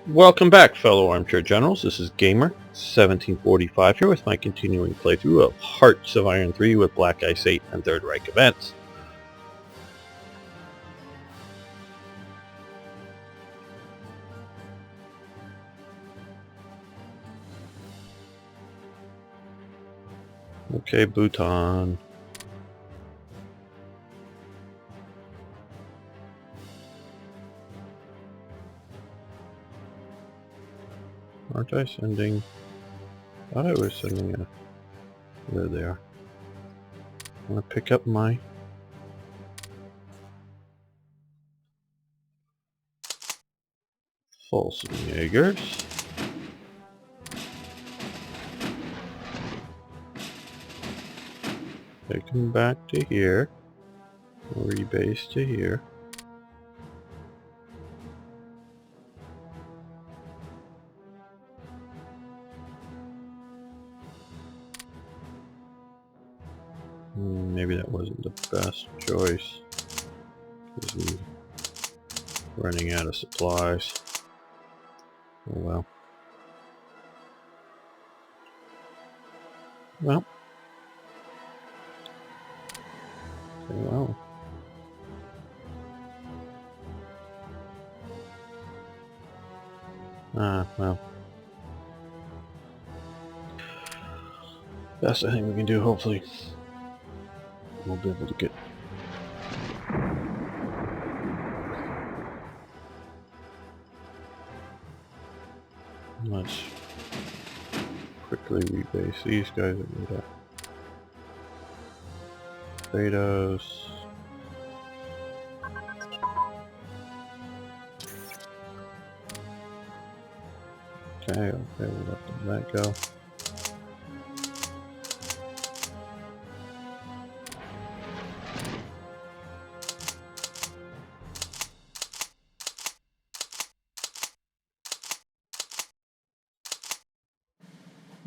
Welcome back, fellow armchair generals. This is Gamer 1745 here with my continuing playthrough of Hearts of Iron 3 with Black Ice 8 and Third Reich events. Okay, Bhutan. Aren't I sending? I thought I was sending a... There they are. I'm going to pick up my... Jaegers. Take them back to here. Rebase to here. Maybe that wasn't the best choice. Because we're running out of supplies. Oh well. Well. Well. Well. That's the thing we can do, hopefully. We'll be able to get... Let's quickly rebase these guys that need up. Potatoes. Okay, we'll let that go.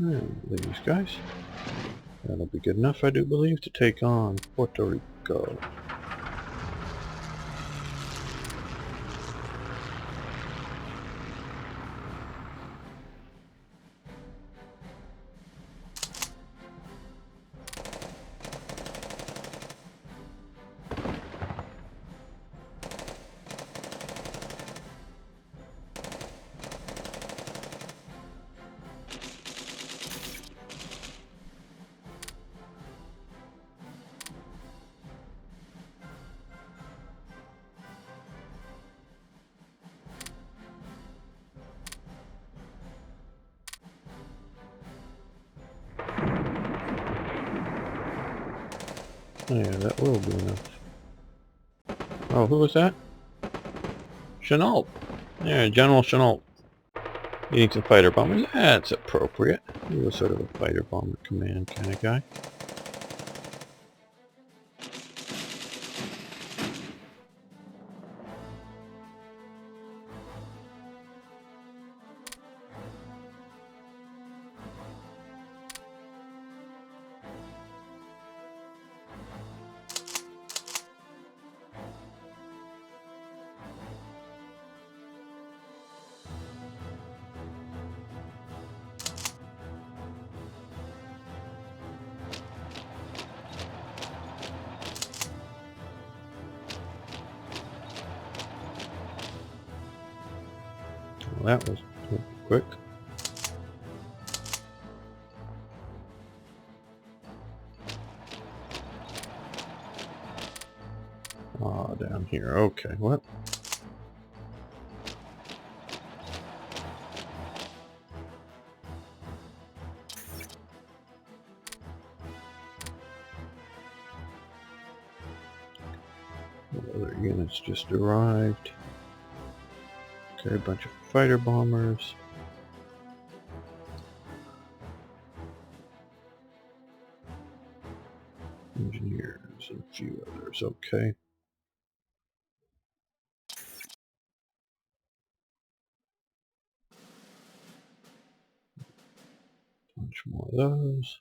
And these guys. That'll be good enough, I do believe, to take on Puerto Rico. Yeah, that will be enough. Oh, who was that? Chenault. Yeah, General Chenault. Needing some fighter bombers. That's appropriate. He was sort of a fighter bomber command kind of guy. Well, that was quick. Ah, down here. Okay, what? What other units just arrived? Okay, a bunch of fighter bombers. Engineers and a few others. Okay. Bunch more of those.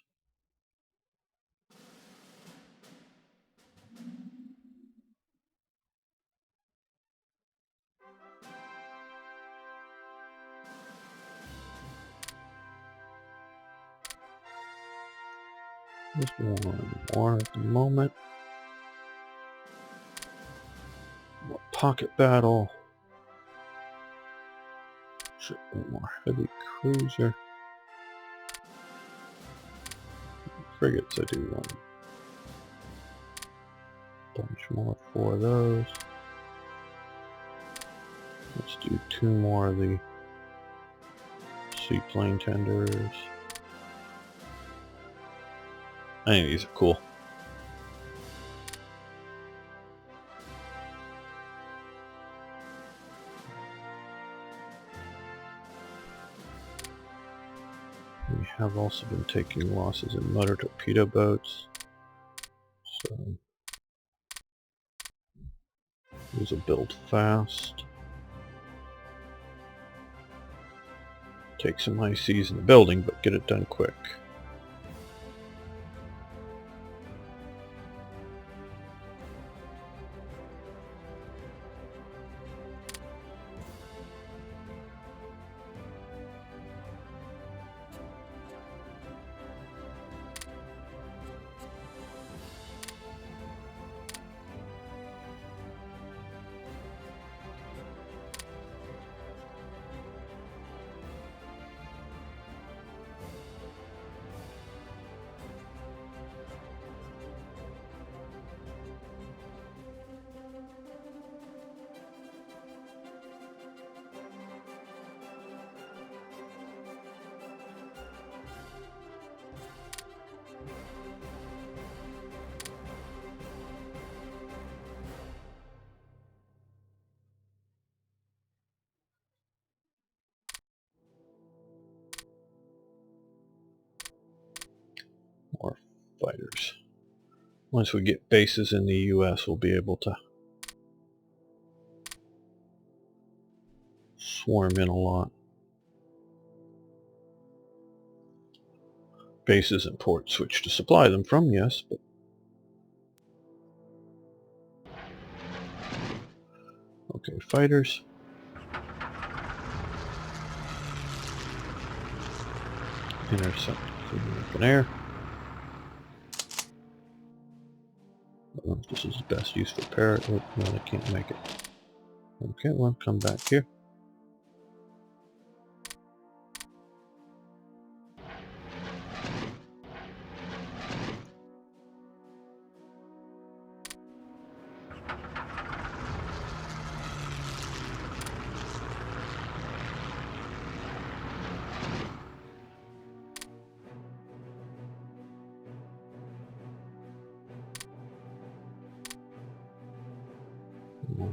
Just one more at the moment. More pocket battle. Shit, one more heavy cruiser. Frigates, I do want a bunch more for those. Let's do 2 more of the seaplane tenders. I think these are cool. We have also been taking losses in motor torpedo boats. So these will build fast. Take some high seas in the building, but get it done quick. More fighters. Once we get bases in the US, we'll be able to swarm in a lot. Bases and ports which to supply them from, yes, but okay, fighters. Intercept the American air. I don't know if this is the best use for parrot. Oh, no, I can't make it. Okay, well, come back here.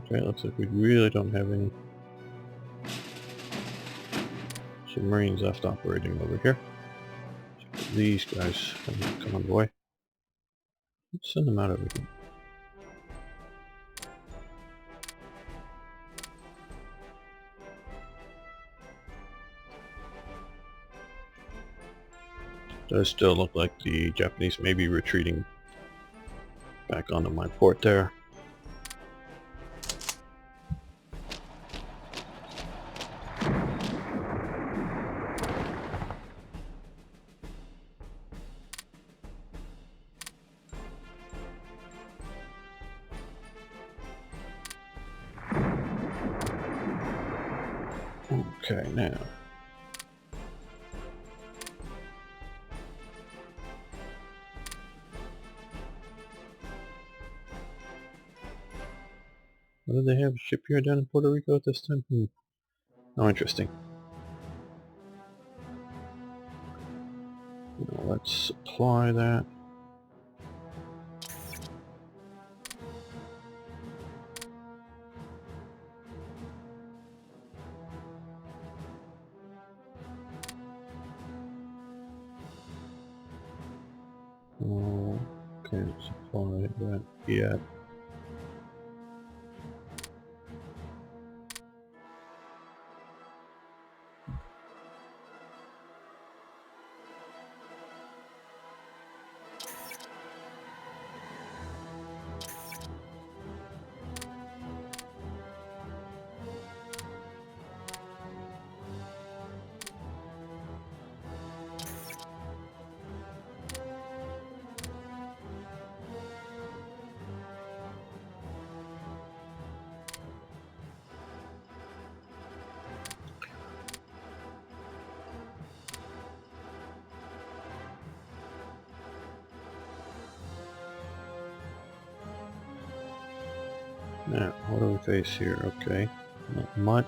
Okay, looks like we really don't have any submarines left operating over here. So these guys come on boy. Let's send them out over here. Does still look like the Japanese may be retreating back onto my port there. Okay, now. What do they have? A shipyard down in Puerto Rico at this time? Oh, interesting. Now let's supply that. Oh, can't supply that yet. Now, what do we face here? Okay, not much.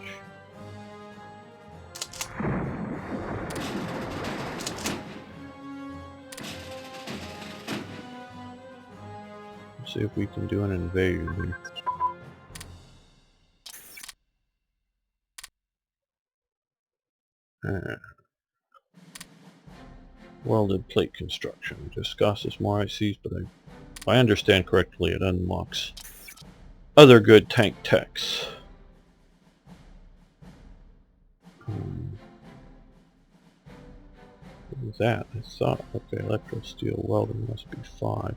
Let's see if we can do an invasion. Welded plate construction. Discusses more ICs, but if I understand correctly, it unlocks other good tank techs. What was that? I saw. Okay, electro steel welding must be 5.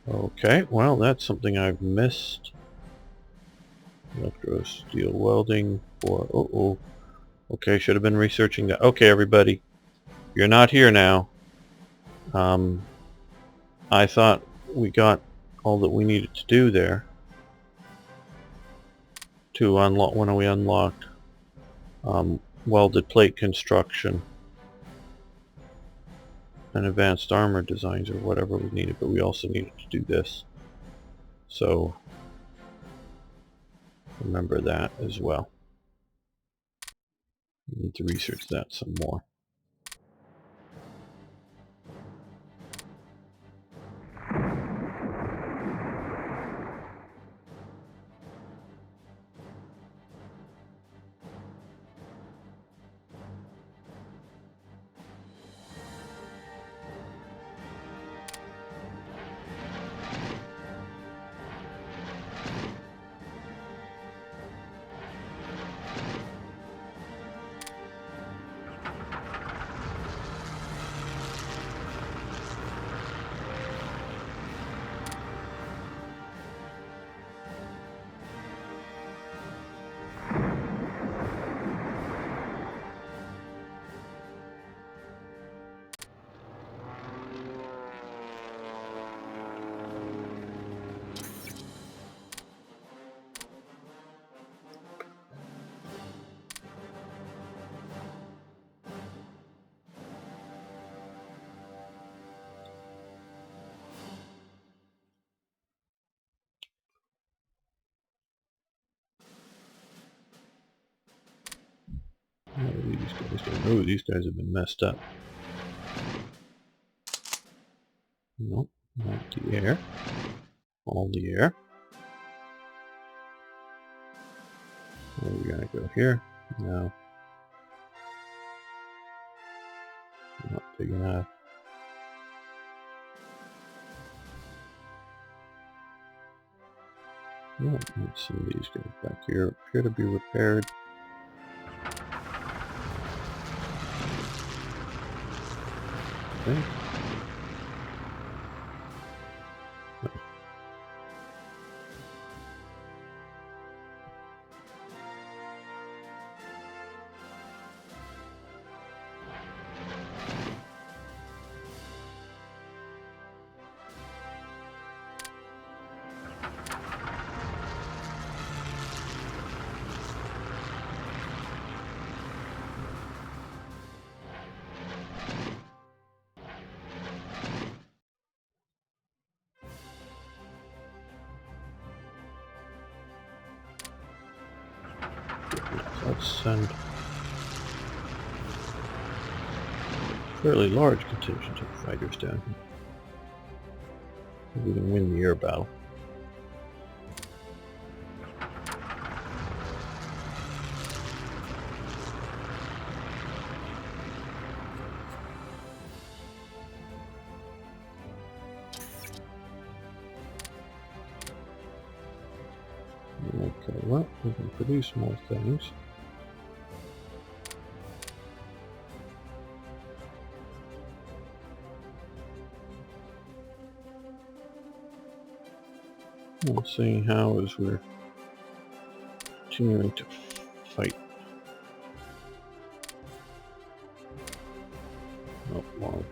Okay, well that's something I've missed. Electro steel welding for... oh. Okay, should have been researching that. Okay, everybody. You're not here now. I thought we got all that we needed to do there to unlock when we unlocked welded plate construction and advanced armor designs or whatever we needed, but we also needed to do this. So remember that as well. We need to research that some more. Oh, these guys have been messed up. Nope, not the air. All the air. Are we gonna go here? No. Not big enough. No, some of these guys back here appear to be repaired. Okay. Let's send a fairly large contingent of fighters down here. We can win the air battle. Okay, well, we can produce more things. We'll see how as we're continuing to fight. Oh, wow.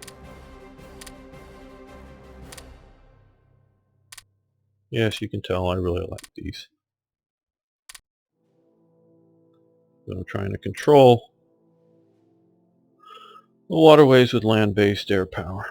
Yes, you can tell I really like these. But I'm trying to control the waterways with land-based air power.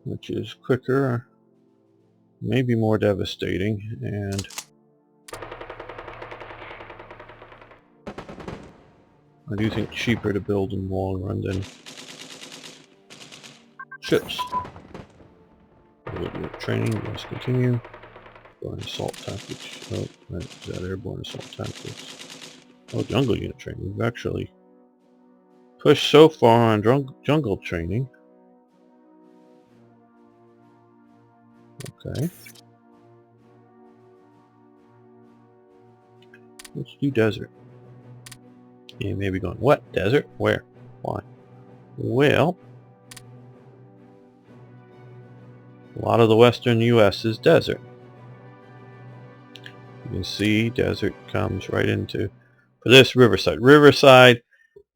which is quicker, maybe more devastating, and I do think cheaper to build in the long run than ships. A little bit of training, let's continue. Airborne assault tactics. Oh, right, is that airborne assault tactics? Oh, jungle unit training. We've actually pushed so far on jungle training. Okay. Let's do desert. You may be going, what? Desert? Where? Why? Well, a lot of the western U.S. is desert. You can see desert comes right into, for this, Riverside. Riverside,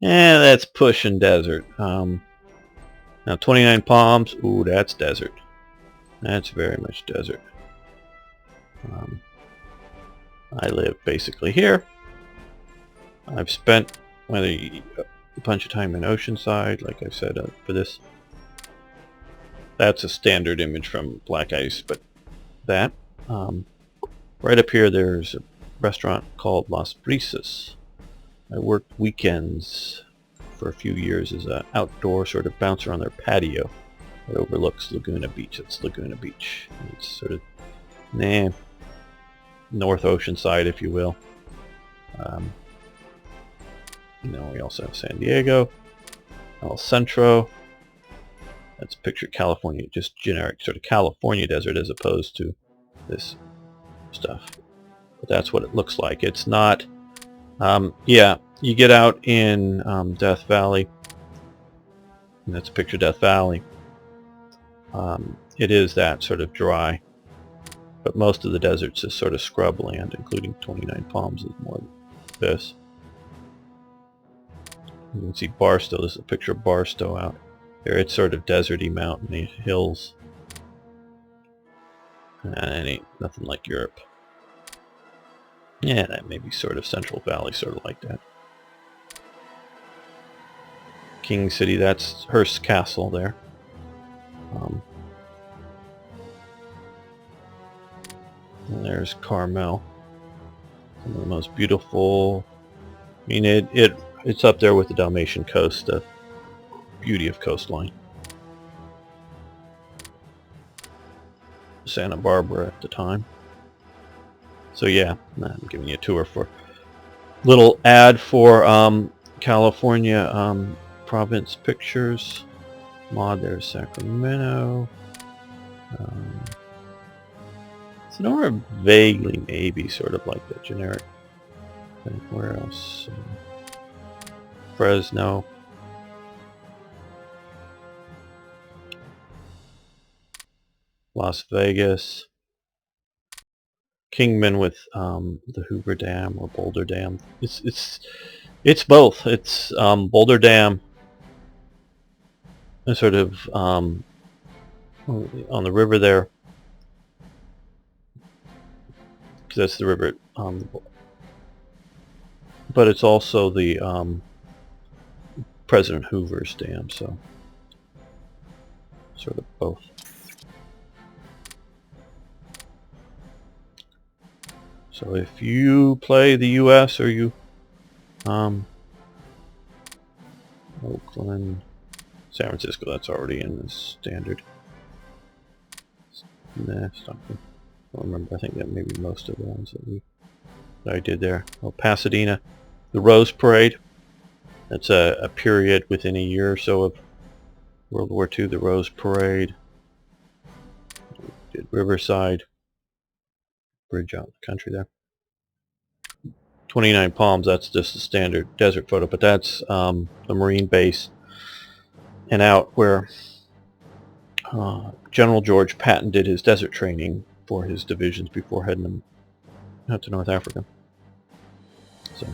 that's pushing desert. Now 29 Palms, ooh, that's desert. That's very much desert. I live basically here. I've spent a bunch of time in Oceanside, like I said, for this. That's a standard image from Black Ice, but that. Right up here there's a restaurant called Las Brisas. I worked weekends for a few years as an outdoor sort of bouncer on their patio that overlooks Laguna Beach. It's Laguna Beach. It's sort of, North Oceanside, if you will. We also have San Diego, El Centro. That's pictured California, just generic sort of California desert as opposed to this stuff. But that's what it looks like. It's not, yeah, you get out in Death Valley, and that's picture Death Valley. It is that sort of dry, but most of the deserts is sort of scrub land, including 29 Palms is more like this. You can see Barstow. This is a picture of Barstow out there. It's sort of deserty, mountainy hills. And it ain't nothing like Europe. Yeah, that may be sort of Central Valley, sort of like that. King City, that's Hearst Castle there. And there's Carmel. One of the most beautiful. I mean, it's up there with the Dalmatian coast, the beauty of coastline. Santa Barbara at the time. So yeah, I'm giving you a tour for little ad for California province pictures. There's Sacramento. Sonora vaguely maybe sort of like that generic thing. Where else? Fresno. Las Vegas. Kingman with the Hoover Dam or Boulder Dam. It's both. It's Boulder Dam, and sort of on the river there, because that's the river. But it's also the President Hoover's dam, so sort of both. So if you play the U.S. or you Oakland, San Francisco, that's already in the standard. Nah, Stockton. I don't remember. I think that may be most of the ones that I did there. Oh, Pasadena, the Rose Parade. That's a period within a year or so of World War II. The Rose Parade. We did Riverside. Bridge out in the country there. 29 Palms, that's just the standard desert photo, but that's the Marine base and out where General George Patton did his desert training for his divisions before heading them out to North Africa. So,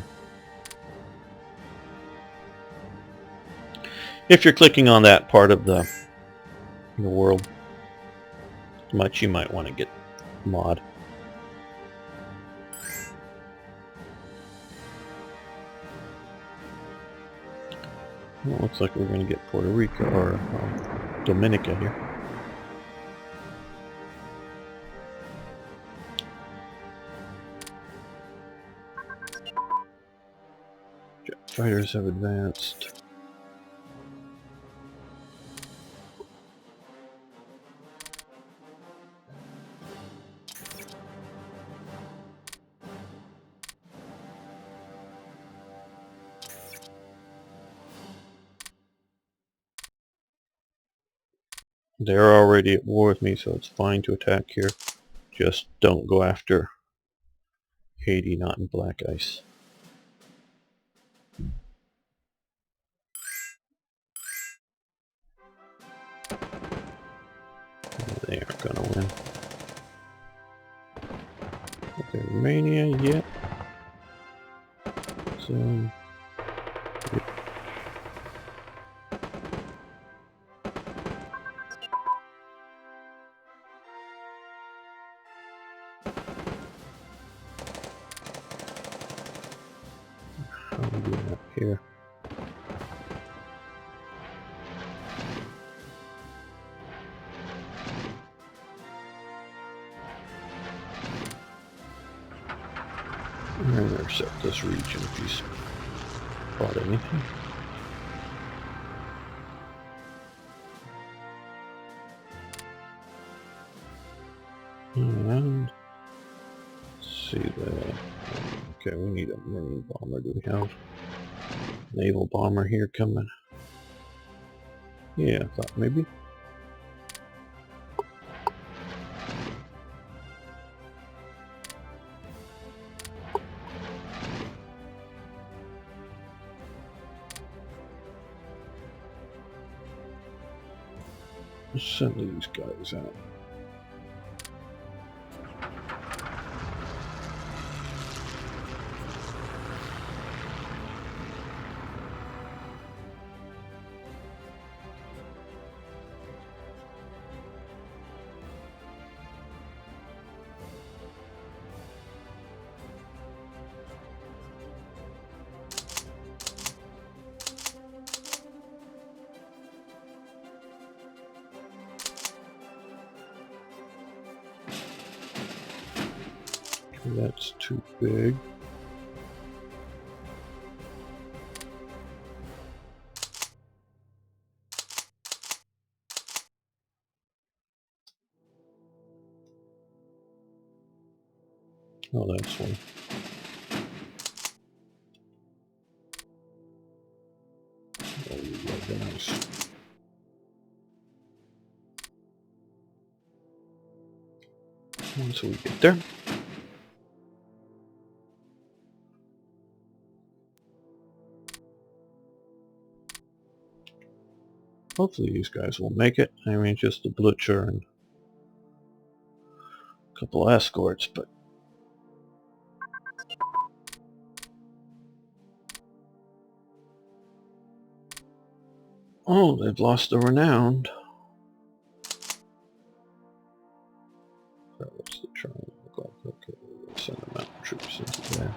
if you're clicking on that part of the world much, you might want to get mod. Well, looks like we're going to get Puerto Rico or Dominica here. Fighters have advanced. They're already at war with me, so it's fine to attack here. Just don't go after Haiti, not in black ice. They aren't gonna win. Okay, Romania, yep. So, yep. How are we doing up here? Intercept this region if you spot anything. And see that. Okay, we need a marine bomber. Do we have naval bomber here coming? Yeah, I thought maybe. Let's send these guys out. That's too big. Oh, that's one. Oh, yeah, nice. Once we get there. Hopefully these guys will make it. I mean, just a Blitzer and a couple escorts, but... Oh, they've lost the renowned. What's the triangle look like? Okay, we'll send the mountain troops into there.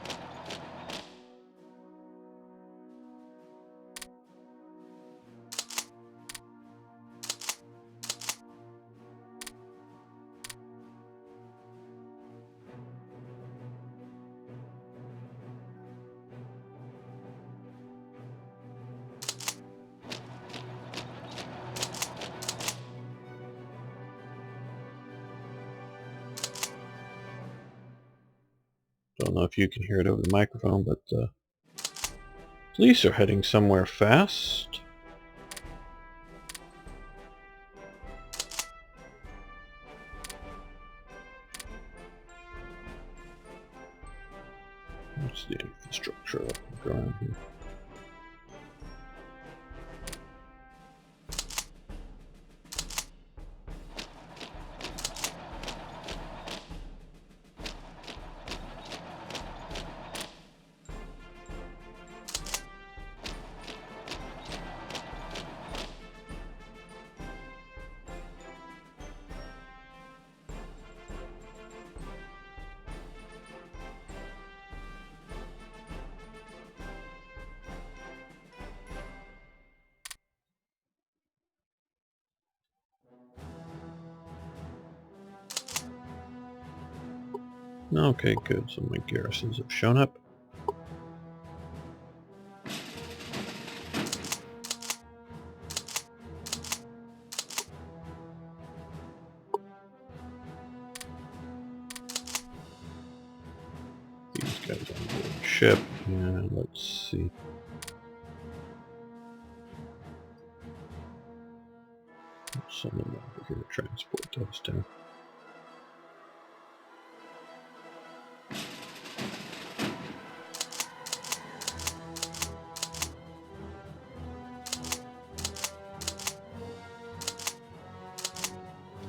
Don't know if you can hear it over the microphone, but the police are heading somewhere fast. What's the infrastructure up around here? Okay, good. So my garrisons have shown up. Ship, and let's see. Someone over here to transport those down.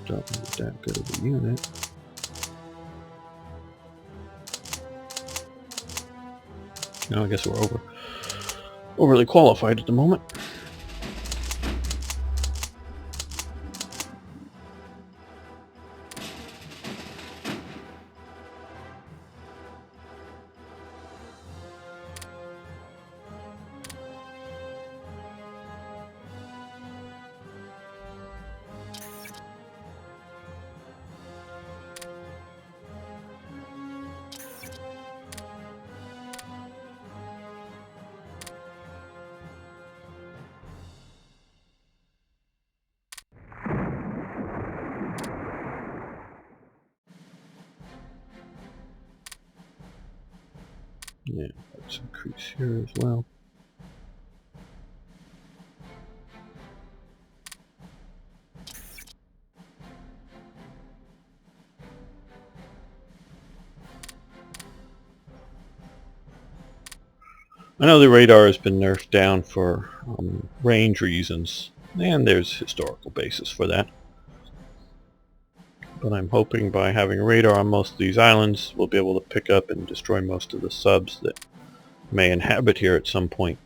Don't need that good of a unit. Now I guess we're overly qualified at the moment. Yeah, let's increase here as well. I know the radar has been nerfed down for range reasons, and there's historical basis for that. But I'm hoping by having radar on most of these islands, we'll be able to pick up and destroy most of the subs that may inhabit here at some point.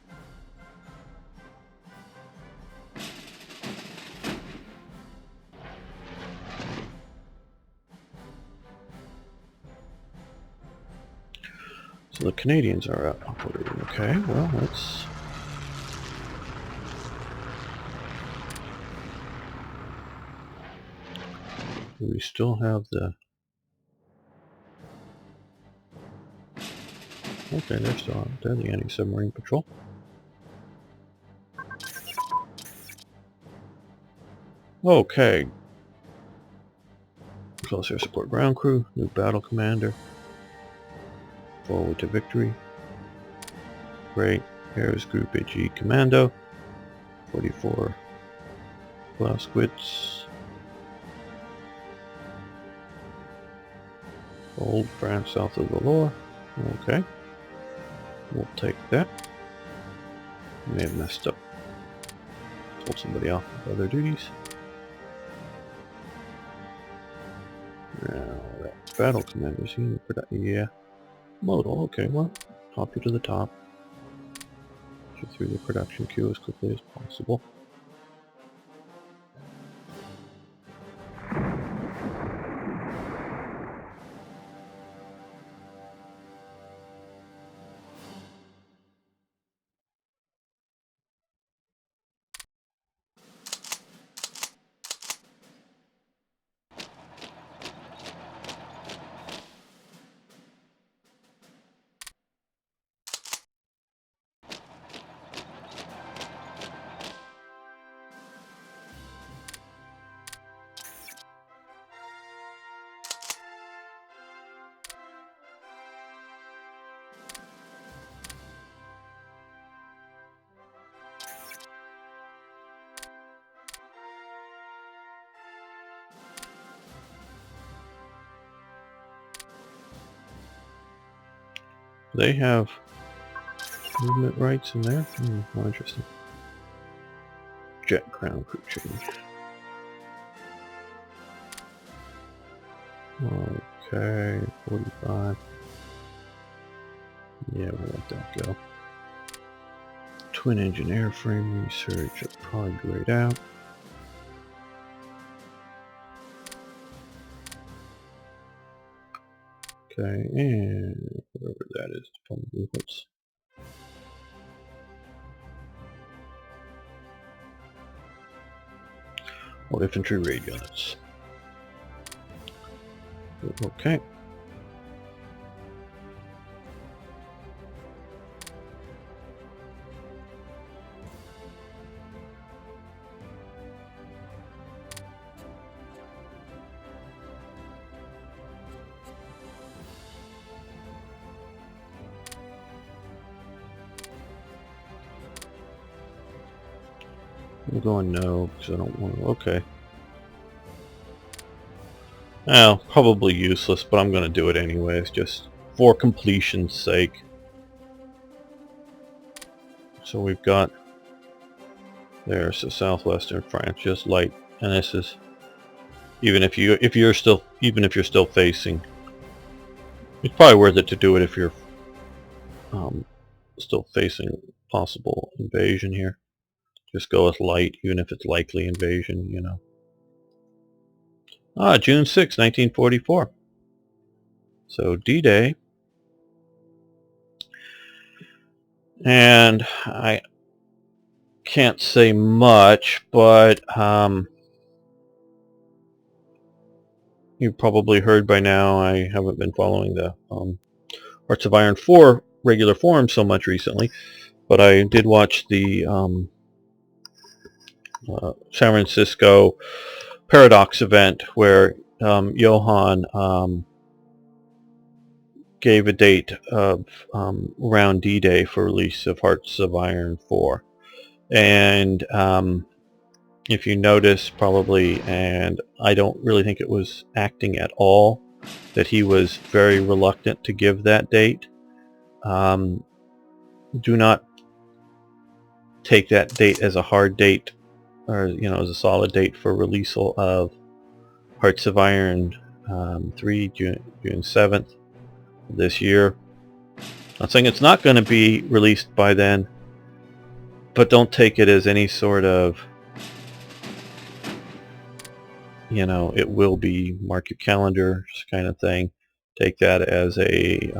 So the Canadians are out operating. Okay, well, let's... We still have the... Okay, they're still out there, the anti-submarine patrol. Okay. Close air support ground crew, new battle commander. Forward to victory. Great. Here's Group AG Commando. 44 Clausewitz. Old France south of the Loire. Okay. We'll take that. May have messed up. Told somebody off with other duties. Now that battle commander's unit. Yeah. Modal. Okay, well, hop you to the top. Get through the production queue as quickly as possible. They have movement rights in there? More interesting. Jet ground crew change. Okay, 45. Yeah, we'll let that go. Twin engine airframe research, I'll probably grayed out. Okay, and whatever that is, deployment movements. Oh, infantry raid units. Okay. I'm going no, because I don't want to. Okay. Well, probably useless, but I'm going to do it anyways, just for completion's sake. So we've got there's the southwestern France, just light, and this is even if you're still facing. It's probably worth it to do it if you're still facing possible invasion here. Just go with light, even if it's likely invasion, you know. Ah, June 6, 1944. So D-Day. And I can't say much, but you probably heard by now I haven't been following the Hearts of Iron 4 regular forum so much recently, but I did watch the San Francisco Paradox event where Johan gave a date of around D-Day for release of Hearts of Iron 4. And if you notice probably, and I don't really think it was acting at all, that he was very reluctant to give that date. Do not take that date as a hard date, or as a solid date for release of Hearts of Iron 3, June 7th this year. I'm saying it's not going to be released by then, but don't take it as any sort of, it will be, mark your calendar kind of thing. Take that as a,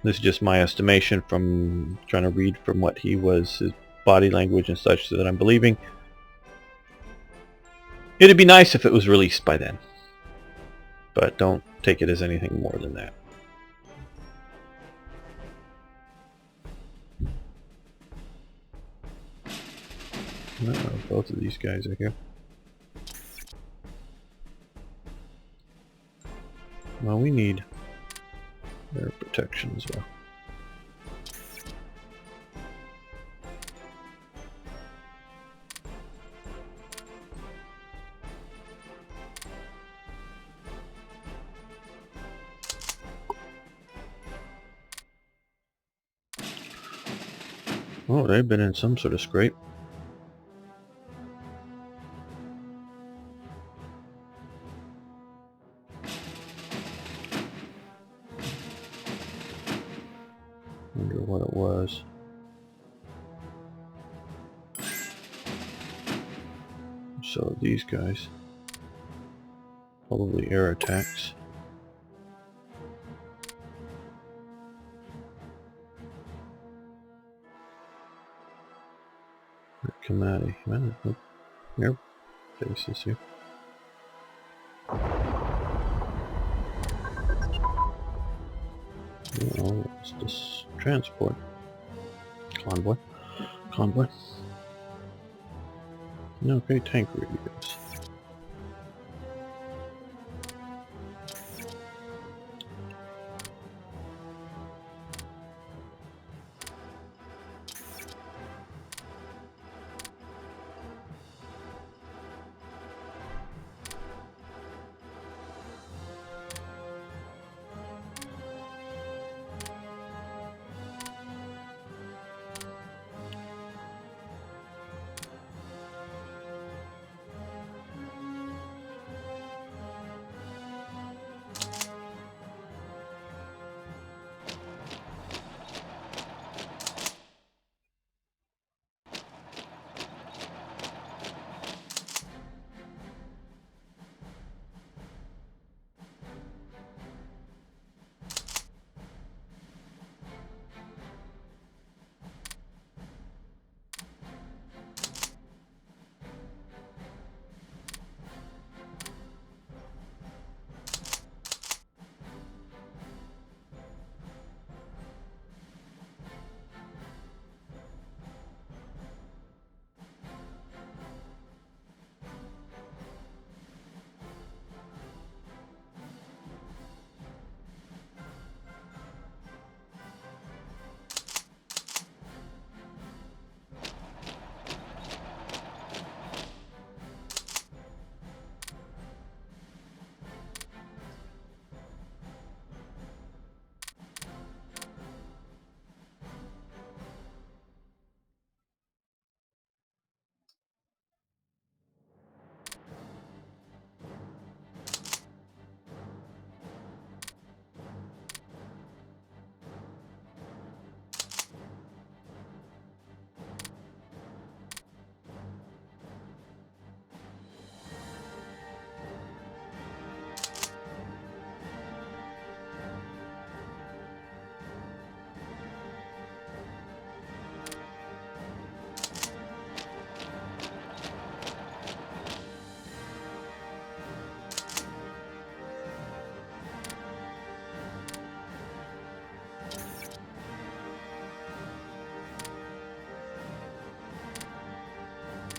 this is just my estimation from trying to read from what his body language and such that I'm believing. It'd be nice if it was released by then, but don't take it as anything more than that. Both of these guys are here. Well, we need their protection as well. Oh, they've been in some sort of scrape. Wonder what it was. So these guys, probably air attacks. Kamadi. Well, air bases here. Oh, it's this transport. Convoy. Okay, tank radios.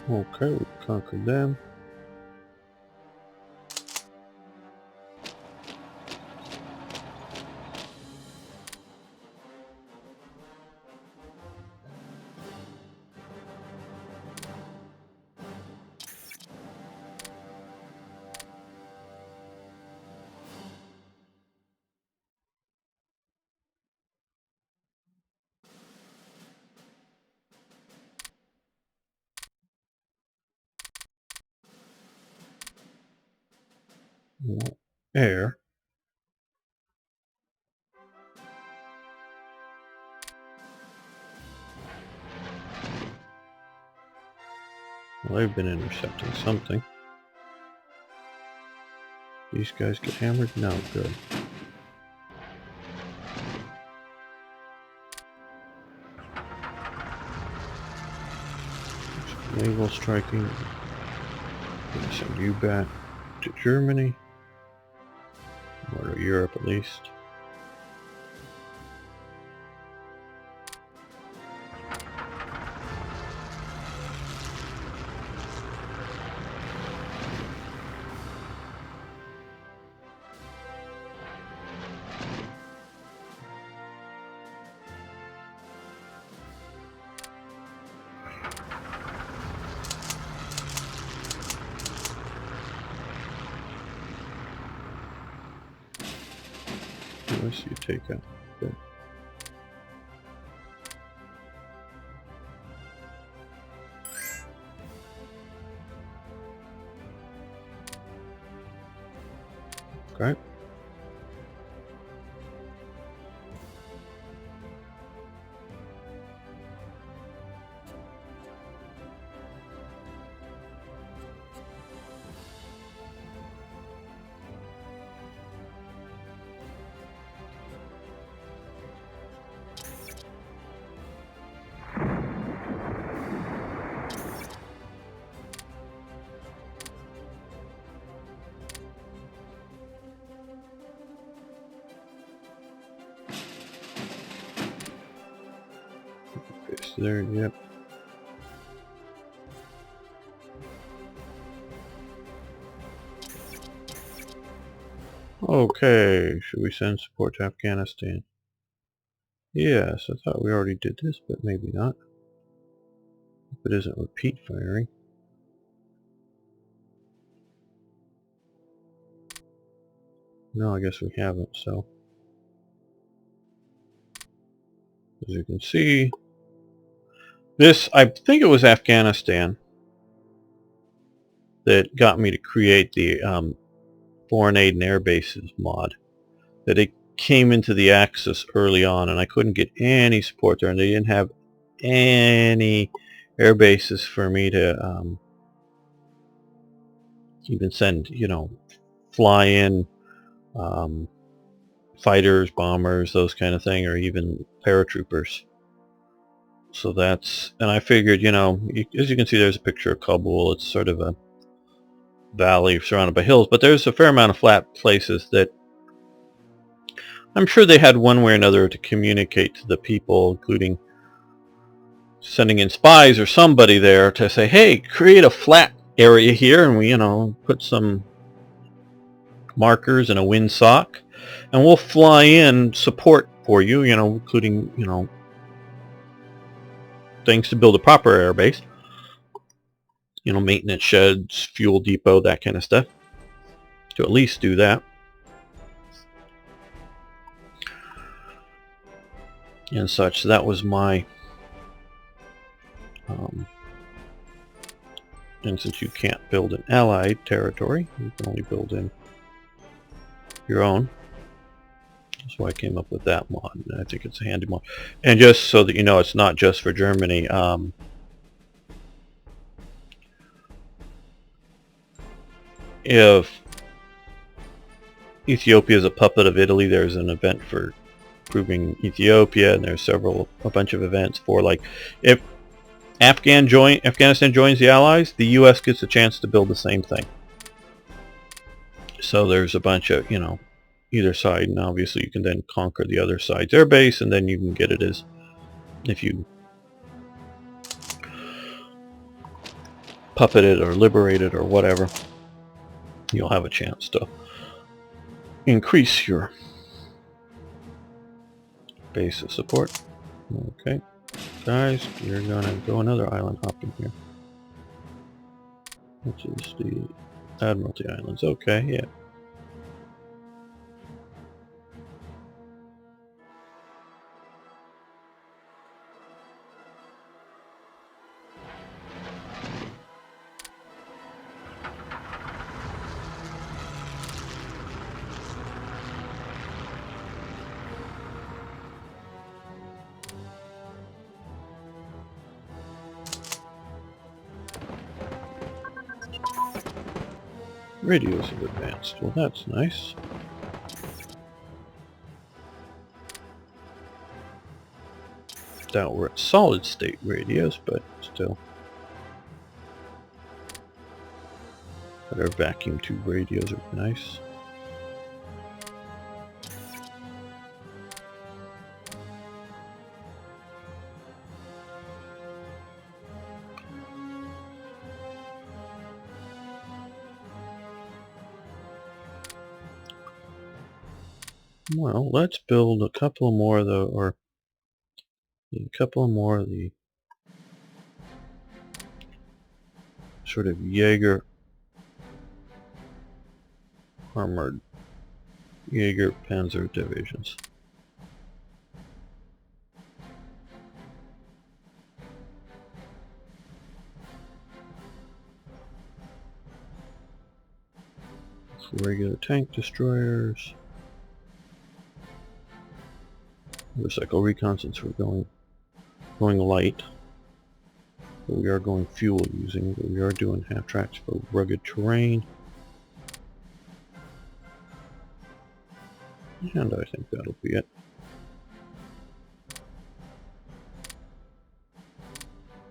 Okay, we conquered them. Air. Well, they've been intercepting something. These guys get hammered? No, good. Naval striking. Gonna send you back to Germany. Or to Europe at least. Unless you take out. Good. Okay. Paste there, yep. Okay, should we send support to Afghanistan? Yes, I thought we already did this, but maybe not. If it isn't repeat firing. No, I guess we haven't, so. As you can see, this, I think it was Afghanistan that got me to create the foreign aid and air bases mod. That it came into the Axis early on, and I couldn't get any support there, and they didn't have any air bases for me to even send, fly in fighters, bombers, those kind of thing, or even paratroopers. So that's, and I figured, as you can see, there's a picture of Kabul. It's sort of a valley surrounded by hills, but there's a fair amount of flat places that I'm sure they had one way or another to communicate to the people, including sending in spies or somebody there to say, hey, create a flat area here, and we, put some markers and a windsock, and we'll fly in support for you, including, things to build a proper air base, maintenance sheds, fuel depot, that kind of stuff, to at least do that. And such. So that was my and since you can't build in allied territory, you can only build in your own. That's why I came up with that mod, and I think it's a handy mod. And just so that you know, it's not just for Germany. If Ethiopia is a puppet of Italy, there's an event for proving Ethiopia, and there's a bunch of events for, like, if Afghanistan joins the Allies, the U.S. gets a chance to build the same thing. So there's a bunch of, either side, and obviously you can then conquer the other side's air base, and then you can get it as, if you puppeted or liberated or whatever, you'll have a chance to increase your base of support. Okay, guys, we're gonna go another island hopping here, which is the Admiralty Islands. Okay, yeah. Radios have advanced. Well, that's nice. Doubt we're at solid state radios, but still. But our vacuum tube radios are nice. Well, let's build a couple more of the, or a couple more of the sort of Jaeger armored Jaeger Panzer divisions. Regular tank destroyers. Motorcycle recon, since we're going light. But we are going fuel using, but we are doing half tracks for rugged terrain. And I think that'll be it.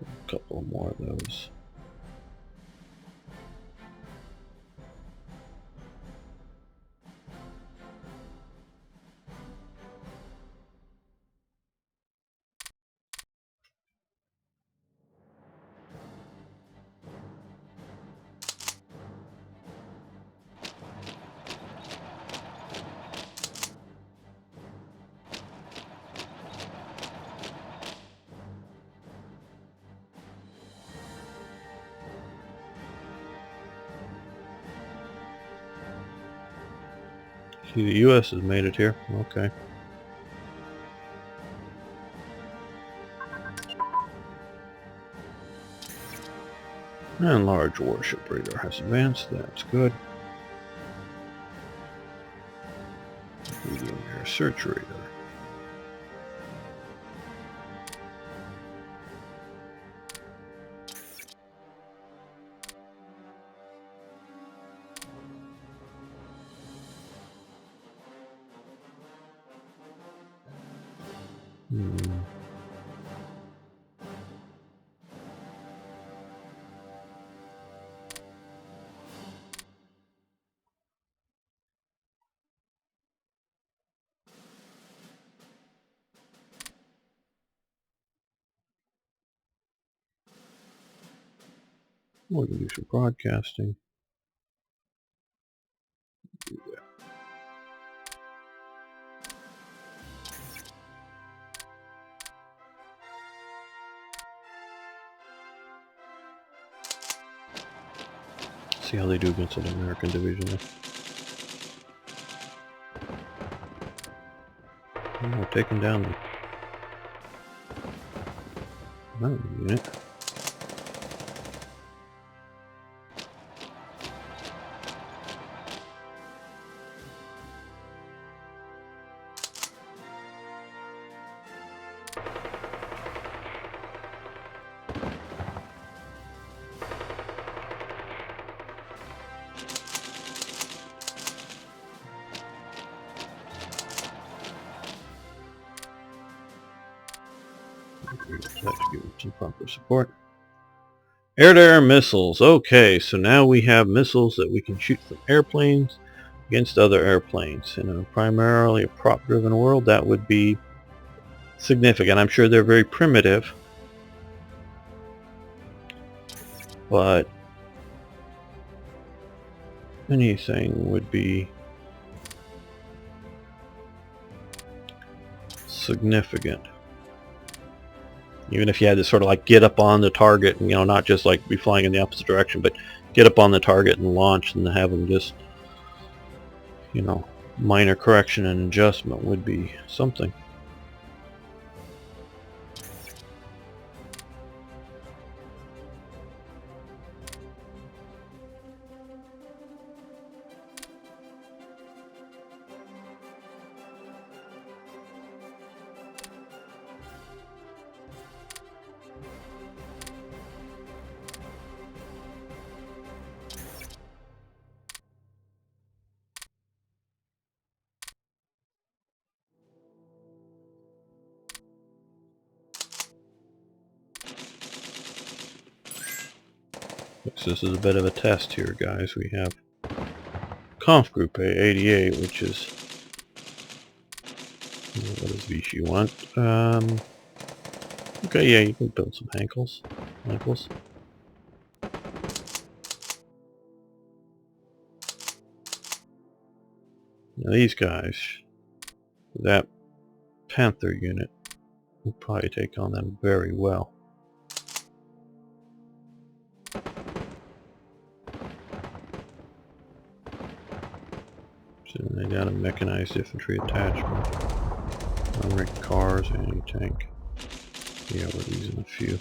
A couple more of those. See, the U.S. has made it here. Okay. And large warship radar has advanced. That's good. Medium air search radar. We can do some broadcasting. Do that. See how they do against an American division. Oh, we're taking down the mountain unit. Have to give it some proper support. Air-to-air missiles. Okay, so now we have missiles that we can shoot from airplanes against other airplanes. In a primarily a prop-driven world, that would be significant. I'm sure they're very primitive. but anything would be significant. Even if you had to sort of like get up on the target and, you know, not just like be flying in the opposite direction, but get up on the target and launch and have them just, you know, minor correction and adjustment would be something. So this is a bit of a test here, guys. We have Conf Group A88, which is, what does Vichy want? Okay, yeah, you can build some ankles. Now these guys, that Panther unit, will probably take on them very well. So they got a mechanized infantry attachment, unrigged cars, anti-tank. Yeah, we're using a few.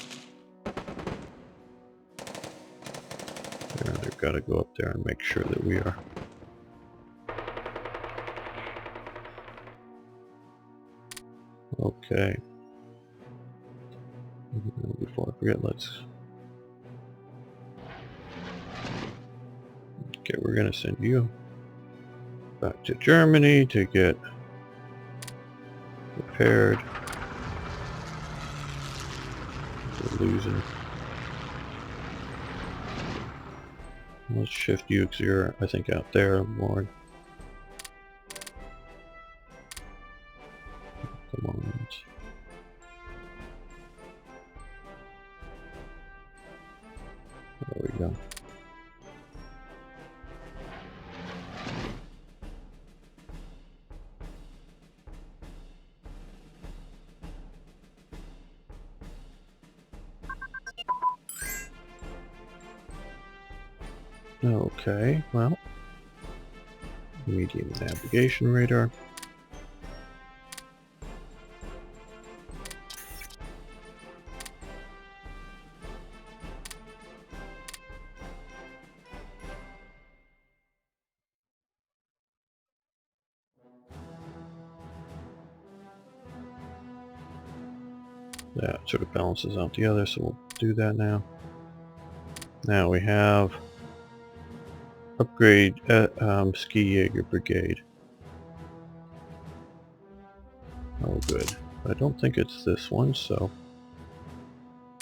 There, they've got to go up there and make sure that we are. Okay. Before I forget, let's... Okay, we're going to send you back to Germany to get repaired. We're losing. Let's shift you, because you're, I think, out there more. Come on. There we go. Okay, well, medium navigation radar. That sort of balances out the other, so we'll do that now. Now we have upgrade Ski Jaeger Brigade. Oh good. I don't think it's this one, so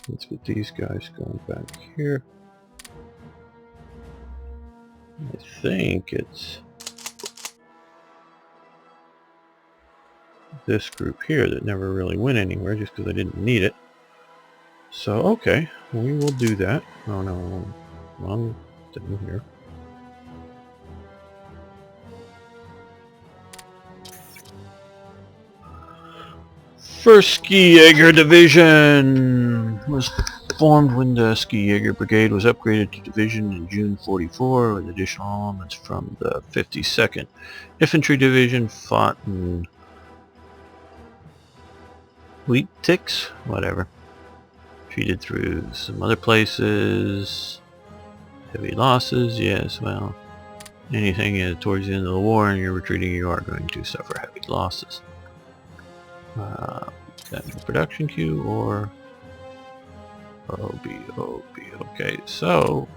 let's get these guys going back here. I think it's this group here that never really went anywhere just because I didn't need it. So okay, we will do that. Oh no, wrong thing here. First Ski Jaeger Division was formed when the Ski Jaeger Brigade was upgraded to division in June 44 with additional elements from the 52nd Infantry Division fought in Wheat Ticks, whatever. Treated through some other places. Heavy losses, yes, well, anything towards the end of the war and you're retreating, you are going to suffer heavy losses. That in the production queue or OB. Okay, so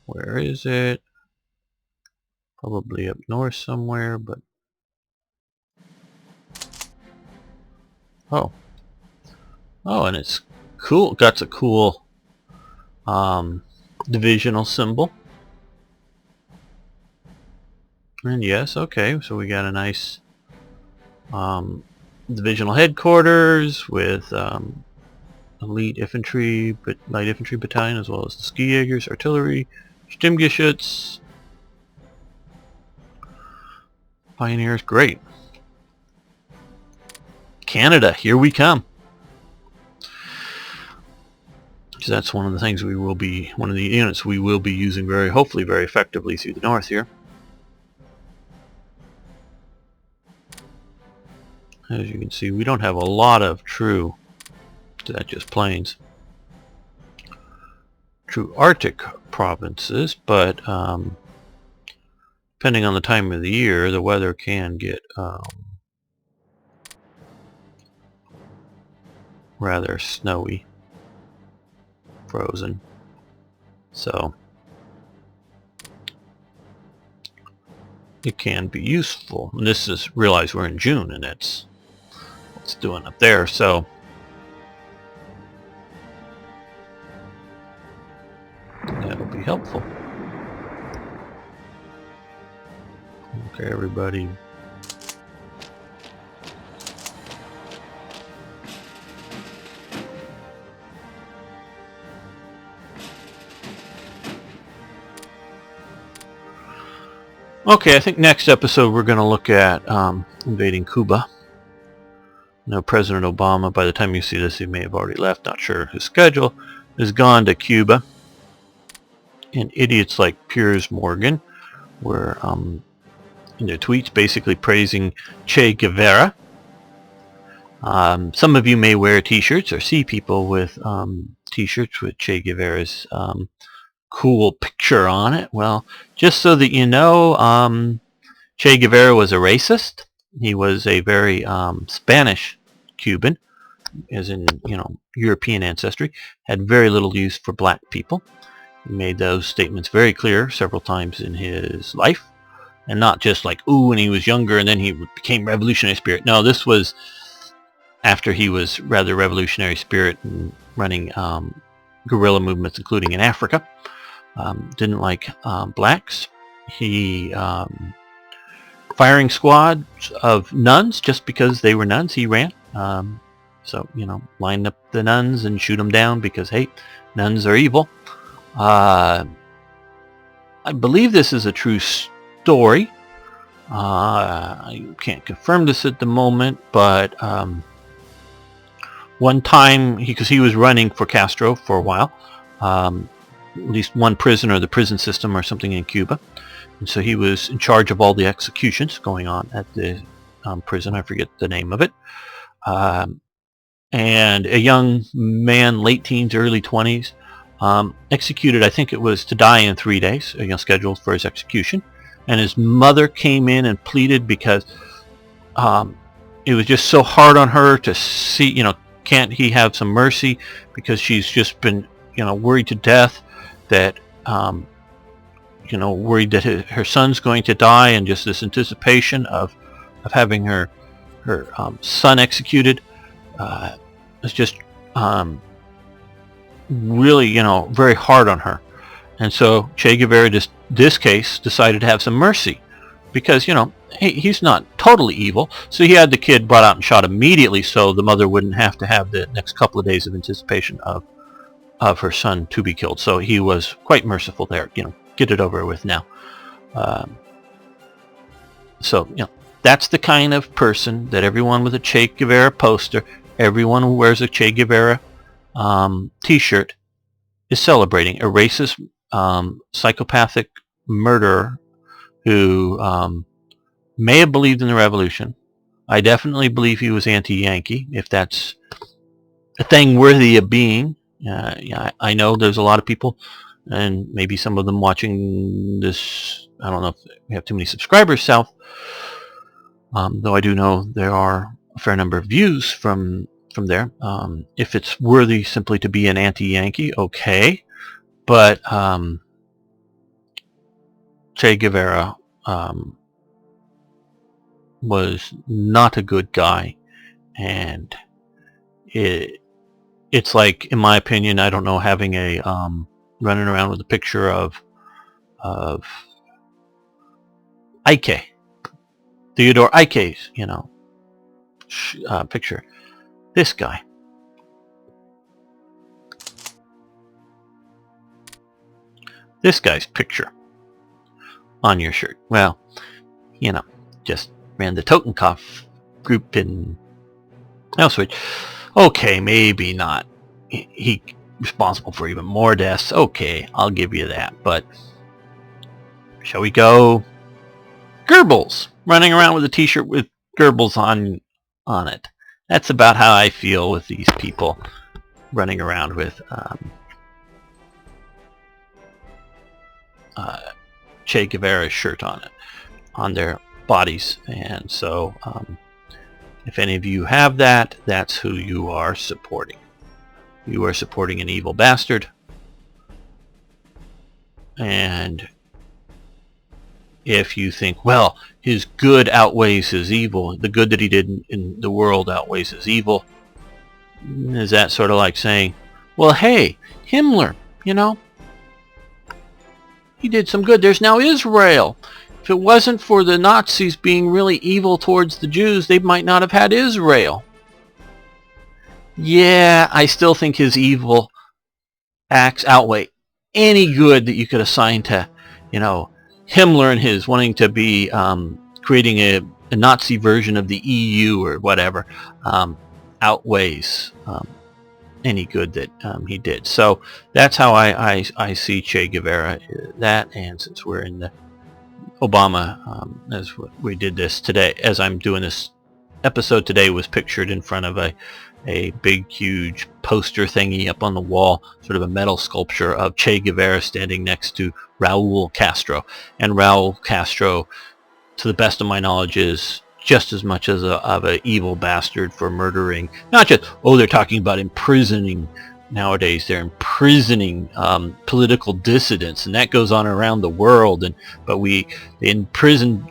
where is it? Probably up north somewhere, but oh, and it's cool. Got a cool divisional symbol. And yes, okay, so we got a nice divisional headquarters with elite infantry, but light infantry battalion, as well as the ski Jaegers, artillery, Stimmgeschütz, pioneers. Great. Canada, here we come. So that's one of the things we will be, one of the units we will be using hopefully very effectively through the north here. As you can see, we don't have a lot of true, just plains, true Arctic provinces, but depending on the time of the year, the weather can get rather snowy, frozen. So it can be useful. And this is, realize we're in June, and it's doing up there, so that'll be helpful. Okay, everybody. Okay, I think next episode we're going to look at invading Cuba. Now, President Obama, by the time you see this, he may have already left. Not sure his schedule, has gone to Cuba. And idiots like Piers Morgan were in their tweets basically praising Che Guevara. Some of you may wear t-shirts or see people with t-shirts with Che Guevara's cool picture on it. Well, just so that you know, Che Guevara was a racist. He was a very Spanish Cuban, as in, European ancestry, had very little use for black people. He made those statements very clear several times in his life, and not just like, ooh, when he was younger and then he became revolutionary spirit. No, this was after he was rather revolutionary spirit and running guerrilla movements, including in Africa. Didn't like blacks. He firing squads of nuns just because they were nuns. He ran. So, line up the nuns and shoot them down because, hey, nuns are evil. I believe this is a true story. I can't confirm this at the moment, but one time, because he was running for Castro for a while, at least one prisoner of the prison system or something in Cuba. And so he was in charge of all the executions going on at the prison. I forget the name of it. And a young man, late teens, early 20s, executed, I think it was to die in 3 days, scheduled for his execution. And his mother came in and pleaded because it was just so hard on her to see, can't he have some mercy, because she's just been, worried to death that, worried that her son's going to die, and just this anticipation of having her son executed is just really, very hard on her. And so Che Guevara, this case, decided to have some mercy, because, he's not totally evil. So he had the kid brought out and shot immediately, so the mother wouldn't have to have the next couple of days of anticipation of her son to be killed. So he was quite merciful there. Get it over with now. So, that's the kind of person that everyone with a Che Guevara poster, everyone who wears a Che Guevara t-shirt is celebrating. A racist, psychopathic murderer who may have believed in the revolution. I definitely believe he was anti-Yankee, if that's a thing worthy of being. I know there's a lot of people, and maybe some of them watching this, I don't know if we have too many subscribers south, though I do know there are a fair number of views from there. If it's worthy simply to be an anti-Yankee, okay, but Che Guevara was not a good guy, and it's like, in my opinion, I don't know, having a running around with a picture of Ike, Theodore Ike's, picture. This guy. this guy's picture on your shirt. Well, you know, just ran the Totenkopf group in Auschwitz. Okay, maybe not. He responsible for even more deaths. Okay, I'll give you that. But shall we go? Goebbels running around with a T-shirt with Goebbels on it. That's about how I feel with these people running around with Che Guevara's shirt on it, on their bodies. And so if any of you have that, that's who you are supporting. You are supporting an evil bastard. And if you think, well, his good outweighs his evil, the good that he did in the world outweighs his evil, is that sort of like saying, well, hey, Himmler, you know, he did some good. There's now Israel. If it wasn't for the Nazis being really evil towards the Jews, they might not have had Israel. Yeah, I still think his evil acts outweigh any good that you could assign to, you know, Himmler and his wanting to be creating a Nazi version of the EU or whatever outweighs any good that he did. So that's how I see Che Guevara. That, and since we're in the Obama, as we did this today, as I'm doing this episode today, was pictured in front of a big, huge poster thingy up on the wall, sort of a metal sculpture of Che Guevara standing next to Raul Castro. And Raul Castro, to the best of my knowledge, is just as much as of an evil bastard for murdering, not just, oh, they're talking about imprisoning nowadays, they're imprisoning political dissidents, and that goes on around the world. But they imprison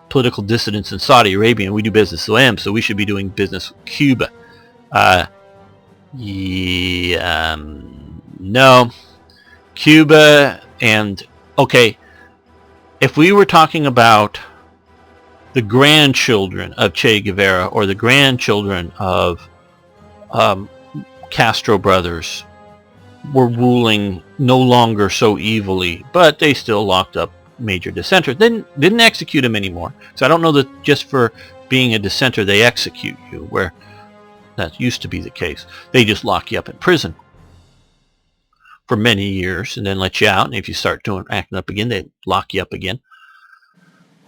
political dissidents in Saudi Arabia, and we do business with them, so we should be doing business with Cuba. No, Cuba. And okay, if we were talking about the grandchildren of Che Guevara or the grandchildren of Castro brothers were ruling no longer so evilly, but they still locked up major dissenters, didn't execute him anymore. So I don't know that just for being a dissenter they execute you, where that used to be the case. They just lock you up in prison for many years and then let you out, and if you start acting up again, they lock you up again.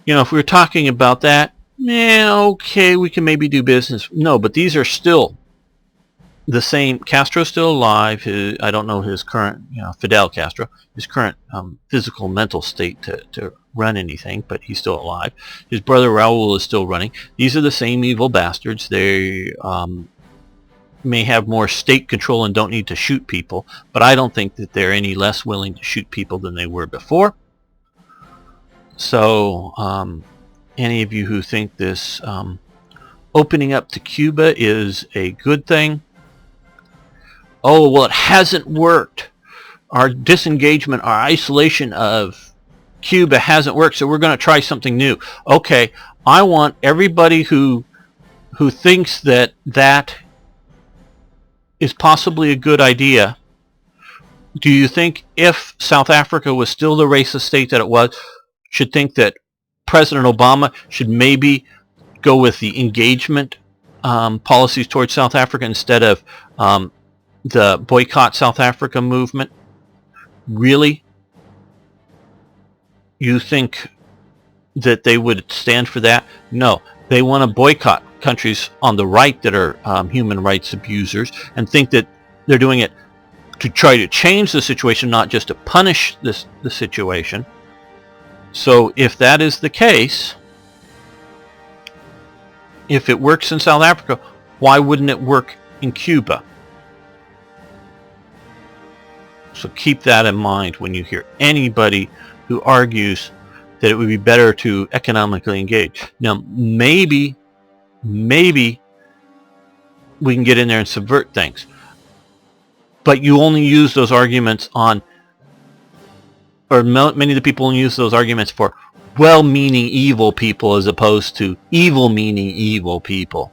You know, if we were talking about that, yeah, okay, we can maybe do business. No, but these are still the same. Castro's still alive. I don't know his current, Fidel Castro, his current physical, mental state to run anything, but he's still alive. His brother Raul is still running. These are the same evil bastards. They may have more state control and don't need to shoot people, but I don't think that they're any less willing to shoot people than they were before. So any of you who think this opening up to Cuba is a good thing, oh, well, it hasn't worked. Our disengagement, our isolation of Cuba hasn't worked, so we're going to try something new. Okay, I want everybody who thinks that is possibly a good idea. Do you think if South Africa was still the racist state that it was, should think that President Obama should maybe go with the engagement policies towards South Africa instead of the boycott South Africa movement? Really? You think that they would stand for that? No. They want to boycott countries on the right that are human rights abusers, and think that they're doing it to try to change the situation, not just to punish the situation. So if that is the case, if it works in South Africa, why wouldn't it work in Cuba? So keep that in mind when you hear anybody who argues that it would be better to economically engage. Now, maybe we can get in there and subvert things, but you only use those arguments on, or many of the people only use those arguments for well-meaning evil people as opposed to evil-meaning evil people.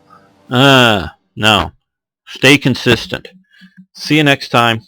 No. Stay consistent. See you next time.